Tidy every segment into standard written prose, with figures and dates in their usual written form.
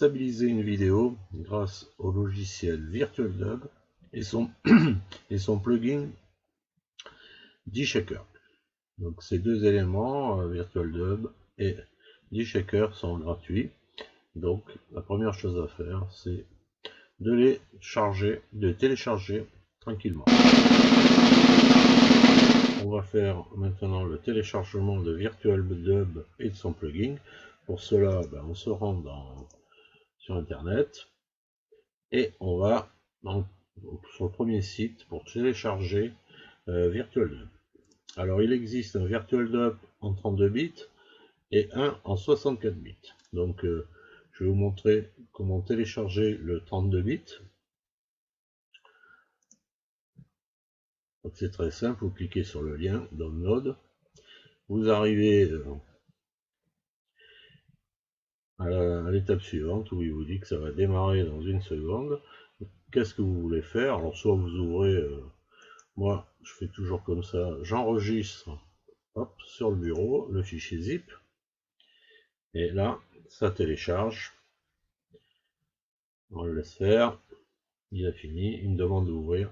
stabiliser une vidéo grâce au logiciel VirtualDub et son, et son plugin DShaker. Donc ces deux éléments, VirtualDub et DShaker, sont gratuits. Donc la première chose à faire, c'est de les charger, de télécharger tranquillement. On va faire maintenant le téléchargement de VirtualDub et de son plugin. Pour cela, on se rend sur internet et on va sur le premier site pour télécharger VirtualDub. Alors il existe un VirtualDub en 32 bits et un en 64 bits. Donc je vais vous montrer comment télécharger le 32 bits. Donc c'est très simple, vous cliquez sur le lien Download, vous arrivez à l'étape suivante où il vous dit que ça va démarrer dans une seconde. Qu'est-ce que vous voulez faire? Alors soit vous ouvrez, moi je fais toujours comme ça, j'enregistre sur le bureau le fichier zip, et là ça télécharge, on le laisse faire, il a fini, il me demande d'ouvrir.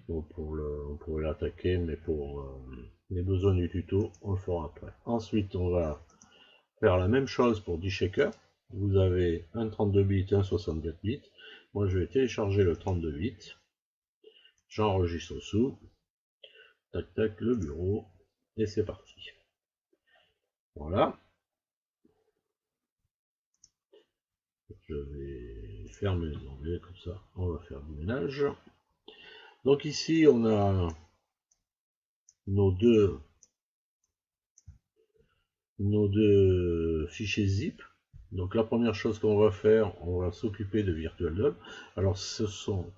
Bon, on pourrait l'attaquer, mais pour les besoins du tuto, on le fera après. Ensuite, on va faire la même chose pour DShaker. Vous avez un 32 bits et un 64 bits. Moi, je vais télécharger le 32 bits. J'enregistre dessous. Tac, tac, le bureau. Et c'est parti. Voilà. Je vais fermer les onglets, comme ça, on va faire du ménage. Donc ici, on a nos deux fichiers zip. Donc la première chose qu'on va faire, on va s'occuper de VirtualDub. Alors ce sont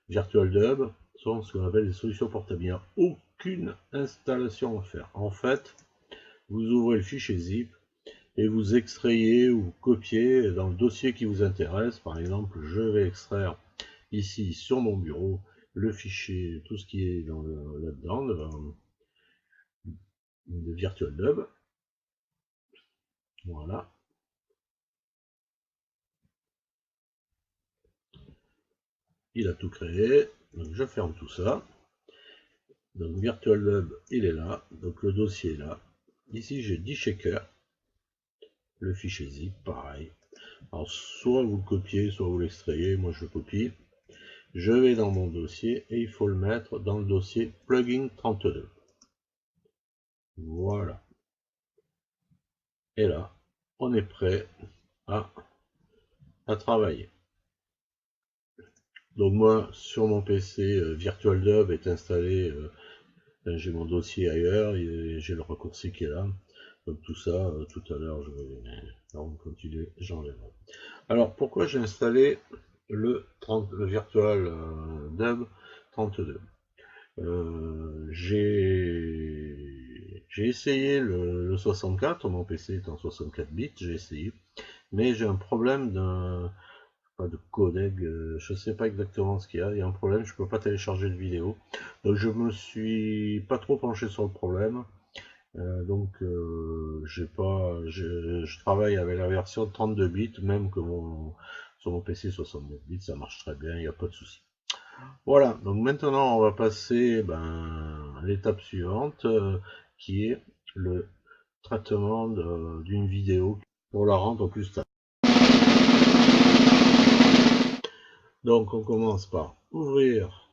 VirtualDub, sont ce qu'on appelle des solutions portables. Il n'y a aucune installation à faire. En fait, vous ouvrez le fichier zip et vous extrayez ou vous copiez dans le dossier qui vous intéresse. Par exemple, je vais extraire ici sur mon bureau le fichier, tout ce qui est là-dedans de VirtualDub. Voilà. Il a tout créé, donc je ferme tout ça. Donc VirtualDub, il est là, donc le dossier est là. Ici j'ai DShaker, le fichier zip, pareil. Alors soit vous le copiez, soit vous l'extrayez, moi je le copie. Je vais dans mon dossier et il faut le mettre dans le dossier plugin 32. Voilà. Et là, on est prêt à travailler. Donc moi, sur mon PC, VirtualDub est installé, j'ai mon dossier ailleurs, j'ai le raccourci qui est là. Donc tout ça, tout à l'heure, je vais continuer, j'enlèverai. Alors, pourquoi j'ai installé le VirtualDub 32? J'ai essayé le 64, mon PC est en 64 bits, j'ai essayé, mais j'ai un problème de codec, je sais pas exactement ce qu'il y a un problème, je peux pas télécharger de vidéo, donc je me suis pas trop penché sur le problème, je travaille avec la version 32 bits, même que sur mon PC 69 bits, ça marche très bien, il n'y a pas de souci. Voilà, donc maintenant on va passer à l'étape suivante, qui est le traitement d'une vidéo pour la rendre plus stable. Donc on commence par ouvrir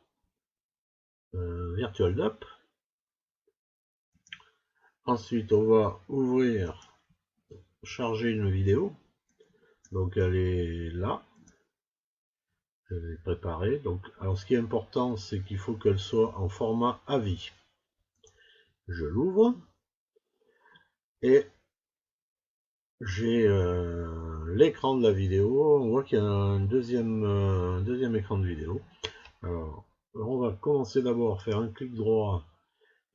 VirtualDub. Ensuite on va charger une vidéo. Donc elle est là. Je l'ai préparée. Donc, alors ce qui est important, c'est qu'il faut qu'elle soit en format AVI. Je l'ouvre. Et j'ai l'écran de la vidéo. On voit qu'il y a un deuxième écran de vidéo. Alors, on va commencer d'abord à faire un clic droit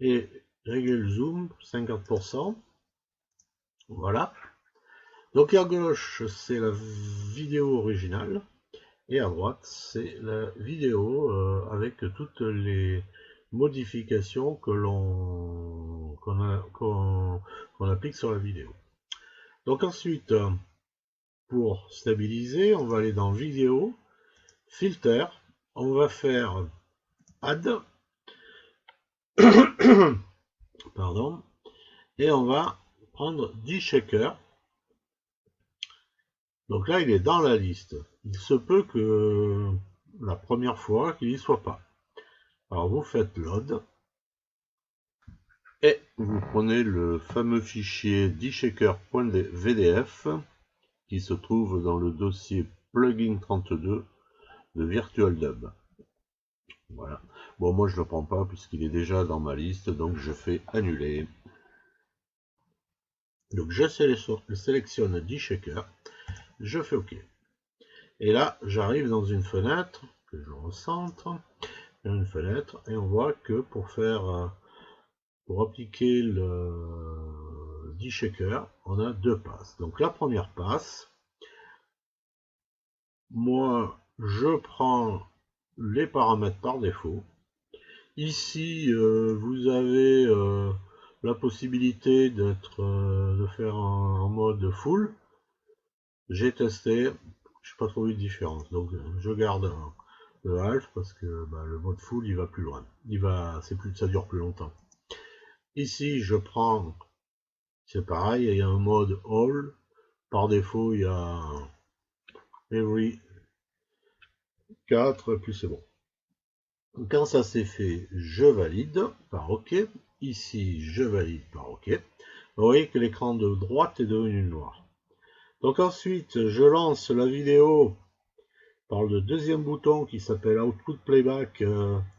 et régler le zoom, 50%. Voilà. Donc à gauche, c'est la vidéo originale. Et à droite, c'est la vidéo avec toutes les modifications qu'on applique sur la vidéo. Donc ensuite, pour stabiliser, on va aller dans vidéo, filter, on va faire add, pardon, et on va prendre D-Shaker. Donc là, il est dans la liste. Il se peut que la première fois qu'il n'y soit pas. Alors vous faites load et vous prenez le fameux fichier dshaker.vdf qui se trouve dans le dossier plugin 32 de VirtualDub. Voilà. Bon, moi je ne le prends pas puisqu'il est déjà dans ma liste, donc je fais annuler. Donc je sélectionne dshaker, je fais OK. Et là, j'arrive dans une fenêtre que je recentre, une fenêtre, et on voit que pour appliquer le dshaker, on a deux passes. Donc la première passe, moi je prends les paramètres par défaut. Ici, vous avez la possibilité de faire en mode full. J'ai testé, je n'ai pas trouvé de différence. Donc je garde le half parce que le mode full il va plus loin. Ça dure plus longtemps. Ici, je prends, c'est pareil, il y a un mode all. Par défaut, il y a every 4, et puis c'est bon. Quand ça c'est fait, je valide par OK. Ici, je valide par OK. Vous voyez que l'écran de droite est devenu noir. Donc ensuite, je lance la vidéo par le deuxième bouton qui s'appelle Output Playback,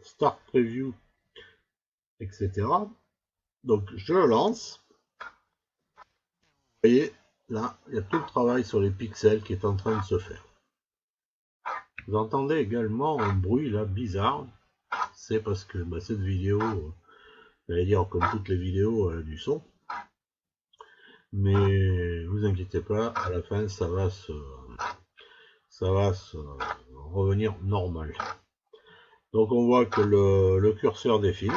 Start Preview, etc. Donc je le lance. Vous voyez, là, il y a tout le travail sur les pixels qui est en train de se faire. Vous entendez également un bruit là bizarre. C'est parce que cette vidéo, j'allais dire comme toutes les vidéos, elle a du son. Mais vous inquiétez pas, à la fin ça va se revenir normal. Donc on voit que le curseur défile.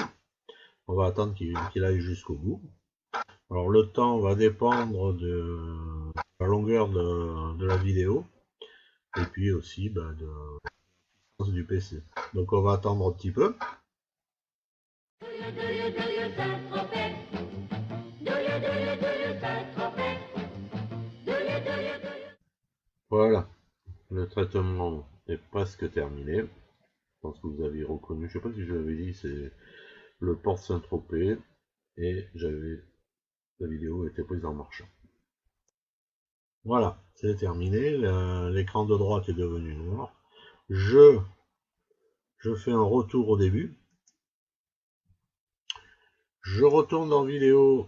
On va attendre qu'il aille jusqu'au bout. Alors le temps va dépendre de la longueur de la vidéo et puis aussi de la puissance du PC. Donc on va attendre un petit peu. Voilà, le traitement est presque terminé. Je pense que vous avez reconnu, je ne sais pas si je l'avais dit, c'est le port Saint-Tropez et la vidéo était prise en marche. Voilà, c'est terminé, l'écran de droite est devenu noir. Je fais un retour au début. Je retourne dans vidéo,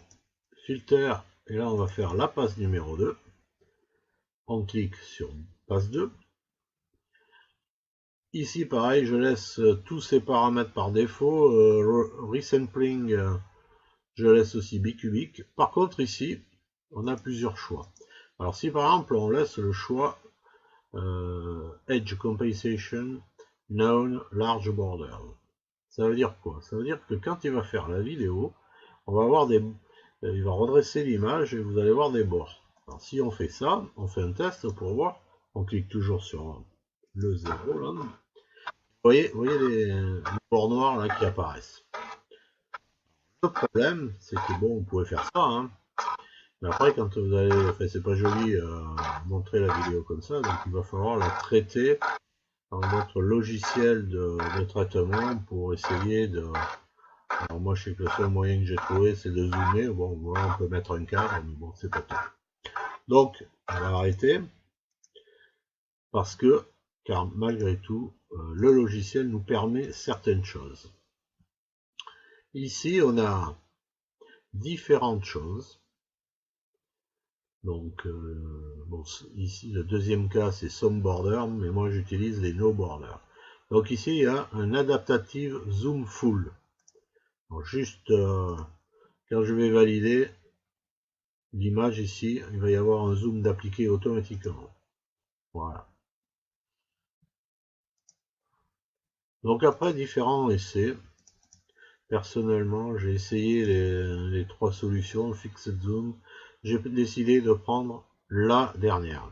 filter, et là on va faire la passe numéro 2. On clique sur passe 2. Ici pareil, je laisse tous ces paramètres par défaut. Resampling, je laisse aussi bicubique. Par contre ici, on a plusieurs choix. Alors si par exemple on laisse le choix Edge Compensation Known Large Border, ça veut dire quoi? Ça veut dire que quand il va faire la vidéo, on va avoir il va redresser l'image et vous allez voir des bords. Alors si on fait ça, on fait un test pour voir. On clique toujours sur le 0 là. Vous voyez les bords noirs là qui apparaissent. Le problème, c'est que bon, vous pouvez faire ça, hein. Mais après, quand vous allez, enfin, c'est pas joli montrer la vidéo comme ça, donc il va falloir la traiter dans notre logiciel de traitement pour essayer de. Alors moi, je sais que le seul moyen que j'ai trouvé, c'est de zoomer. Bon, voilà, on peut mettre un cadre, mais bon, c'est pas tout. Donc, on va arrêter parce que, car malgré tout, le logiciel nous permet certaines choses. Ici, on a différentes choses. Donc, bon, ici, le deuxième cas, c'est Some Border, mais moi, j'utilise les No Border. Donc ici, il y a un adaptative Zoom Full. Donc, juste, quand je vais valider l'image ici, il va y avoir un zoom d'appliquer automatiquement. Voilà. Donc après différents essais, personnellement, j'ai essayé les trois solutions, Fixed Zoom. J'ai décidé de prendre la dernière.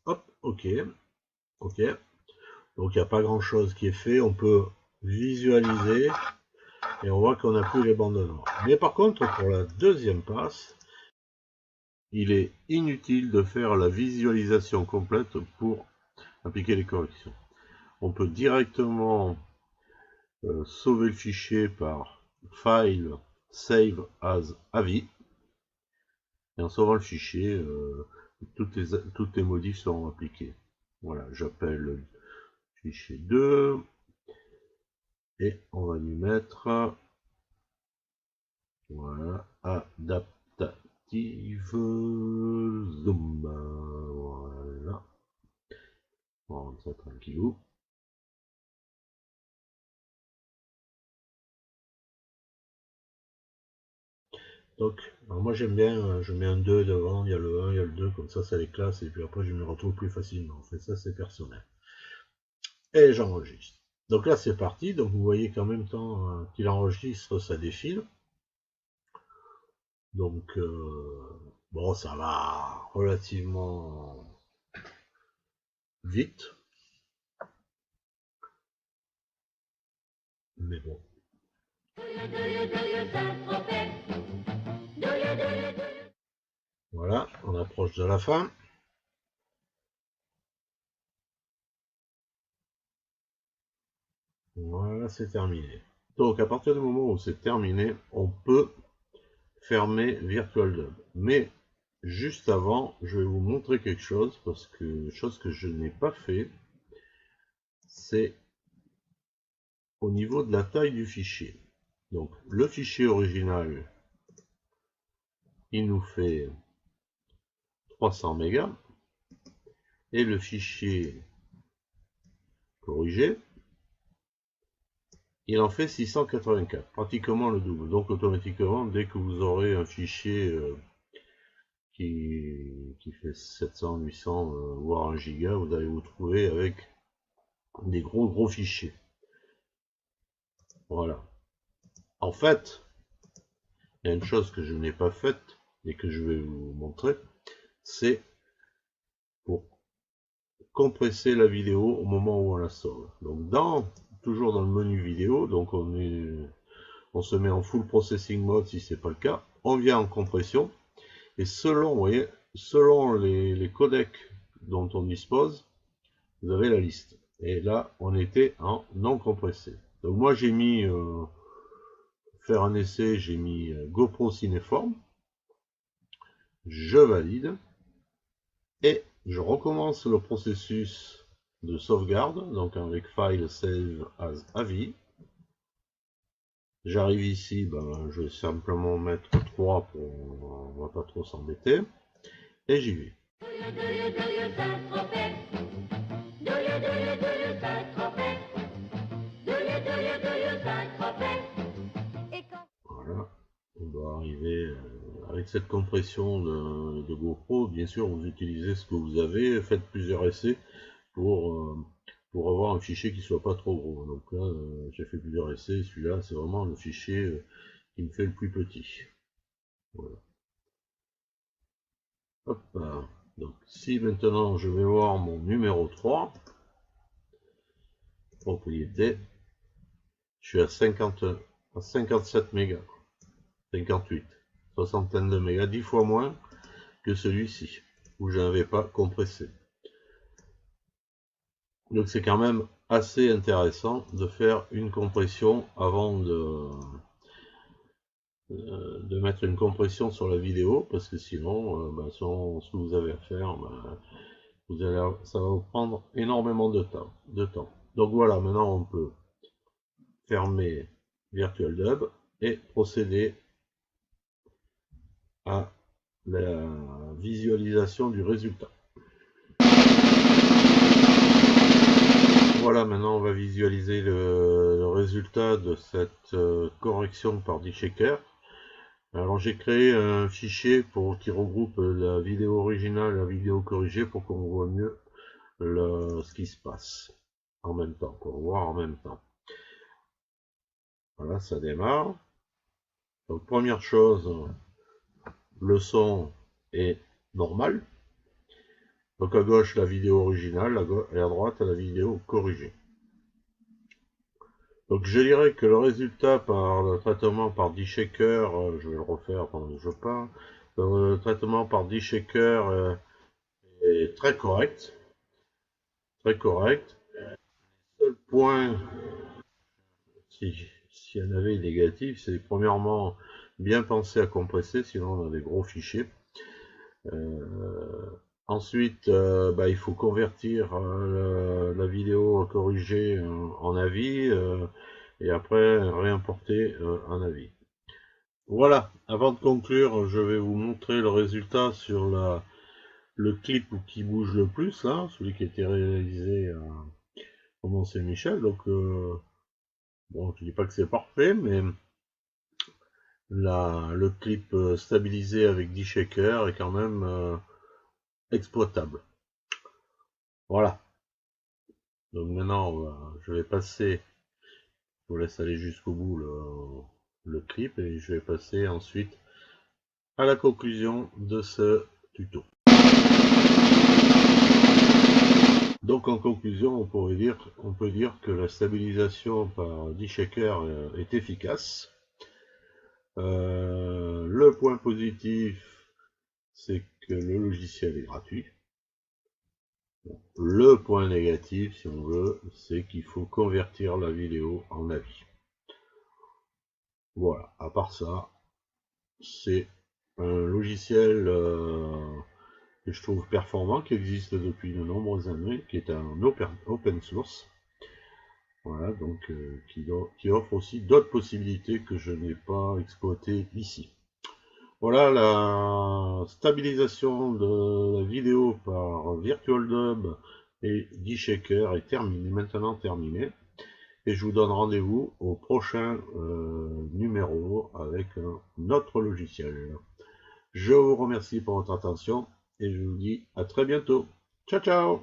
Hop, ok. Ok. Donc il n'y a pas grand chose qui est fait. On peut visualiser et on voit qu'on n'a plus les bandes noires. Mais par contre, pour la deuxième passe, il est inutile de faire la visualisation complète pour appliquer les corrections. On peut directement sauver le fichier par File, Save as AVI. Et en sauvant le fichier, toutes les modifs seront appliquées. Voilà, j'appelle le fichier 2 et on va lui mettre voilà adaptative zoom. Voilà, on va rendre ça tranquillou. Donc, alors moi j'aime bien, je mets un 2 devant, il y a le 1, il y a le 2, comme ça les classe, et puis après je me retrouve plus facilement. En fait, ça c'est personnel. Et j'enregistre. Donc là c'est parti, donc vous voyez qu'en même temps qu'il enregistre, ça défile. Donc bon, ça va relativement vite. Mais bon. Voilà, on approche de la fin. Voilà, c'est terminé. Donc à partir du moment où c'est terminé, on peut fermer VirtualDub. Mais juste avant, je vais vous montrer quelque chose, parce que chose que je n'ai pas fait, c'est au niveau de la taille du fichier. Donc le fichier original, il nous fait 300 mégas, et le fichier corrigé, il en fait 684, pratiquement le double. Donc automatiquement, dès que vous aurez un fichier qui fait 700, 800, voire 1 giga, vous allez vous trouver avec des gros fichiers. Voilà. En fait, il y a une chose que je n'ai pas faite et que je vais vous montrer, c'est pour compresser la vidéo au moment où on la sauve. Donc toujours dans le menu vidéo, donc on se met en full processing mode si c'est pas le cas, on vient en compression, et selon, vous voyez, selon les codecs dont on dispose, vous avez la liste. Et là, on était en non compressé. Donc moi j'ai mis faire un essai, j'ai mis GoPro Cineform, je valide, et je recommence le processus de sauvegarde, donc avec File Save as AVI. J'arrive ici, ben, je vais simplement mettre 3 pour on va pas trop s'embêter, et j'y vais. Voilà, on va arriver avec cette compression de GoPro. Bien sûr, vous utilisez ce que vous avez, faites plusieurs essais pour avoir un fichier qui soit pas trop gros. Donc là, j'ai fait plusieurs essais, celui-là, c'est vraiment le fichier qui me fait le plus petit. Voilà. Hop, donc si maintenant je vais voir mon numéro 3, propriété, je suis à 57 mégas, 58, soixantaine de mégas, 10 fois moins que celui-ci, où je n'avais pas compressé. Donc c'est quand même assez intéressant de faire une compression avant de mettre une compression sur la vidéo, parce que sinon, selon ce que vous avez à faire, ça va vous prendre énormément de temps. Donc voilà, maintenant on peut fermer VirtualDub et procéder à la visualisation du résultat. Voilà, maintenant on va visualiser le résultat de cette correction par DShaker. Alors j'ai créé un fichier qui regroupe la vidéo originale et la vidéo corrigée pour qu'on voit mieux ce qui se passe en même temps, pour voir en même temps. Voilà, ça démarre. Donc première chose, le son est normal. Donc à gauche la vidéo originale et à droite la vidéo corrigée. Donc je dirais que le résultat par le traitement par D-Shaker, je vais le refaire pendant que je parle, le traitement par D-Shaker est très correct. Très correct. Le seul point, si y en avait négatif, c'est premièrement bien penser à compresser, sinon on a des gros fichiers. Ensuite, il faut convertir la vidéo corrigée en avis et après réimporter en avis. Voilà, avant de conclure, je vais vous montrer le résultat sur le clip qui bouge le plus, là, celui qui a été réalisé au Mont-Saint-Michel. Donc, bon, je dis pas que c'est parfait, mais le clip stabilisé avec D-Shaker est quand même exploitable. Voilà. Donc maintenant, je vais passer, je vous laisse aller jusqu'au bout le clip et je vais passer ensuite à la conclusion de ce tuto. Donc en conclusion, on peut dire que la stabilisation par D-Shaker est efficace. Le point positif, c'est que le logiciel est gratuit. Le point négatif, si on veut, c'est qu'il faut convertir la vidéo en avis. Voilà, à part ça, c'est un logiciel que je trouve performant, qui existe depuis de nombreuses années, qui est un open source. Voilà, donc qui offre aussi d'autres possibilités que je n'ai pas exploitées ici. Voilà, la stabilisation de la vidéo par VirtualDub et D-Shaker est maintenant terminée. Et je vous donne rendez-vous au prochain numéro avec un autre logiciel. Je vous remercie pour votre attention et je vous dis à très bientôt. Ciao ciao!